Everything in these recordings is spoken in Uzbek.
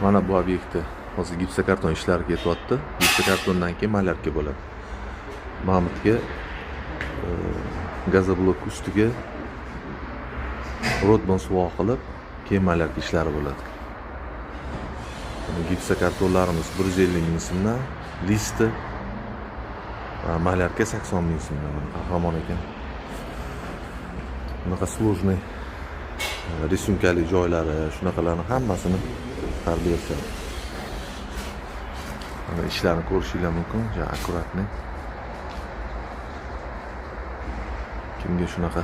Mana bu obyektda hozir gipsokarton ishlari ketyapti. Gipsokartondan keyin malyarka bo'ladi. Mamutga gazoblok ustiga rodman suvoq qilib, keyin malyarka ishlari bo'ladi. Gipsokartonlarimiz 150 ming so'mdan, listi malyarka 80 ming so'mdan. Qahramon ekan. Bunaqa sложный risyumkali joylari, shunaqalarni hammasini tarbiyasi. Mana ishlarni ko'rishingiz mumkin, juda akkuratni. Kimga shunaqa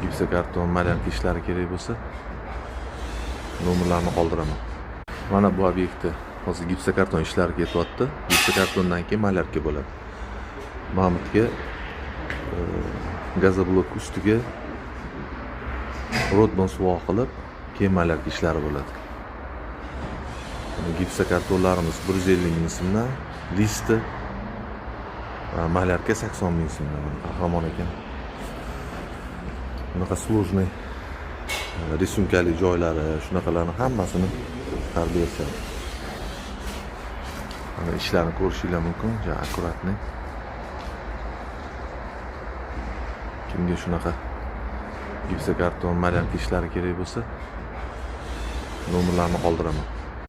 gipsokarton malyarka ishlari kerak bo'lsa, nomerlarni qoldiraman. Mana bu obyektda hozir gipsokarton ishlari ketyapti. Gipsokartondan keyin malyarka bo'ladi. Mamutga gazoblok ustiga rodman suvoq qilib, keyin malyarka ishlari bo'ladi. Gipsokartonlarimiz 150 ming so'mdan, listi malyarka 80 ming so'mdan. Qahramon ekan. Bunaqa sложный risyumkali joylari, shunaqalarni hammasini tarbiyasi. Mana ishlarni ko'rishingiz mumkin, juda akkuratni. Kimga shunaqa gipsokarton malyarka ishlari kerak bo'lsa, nomerlarni qoldiraman.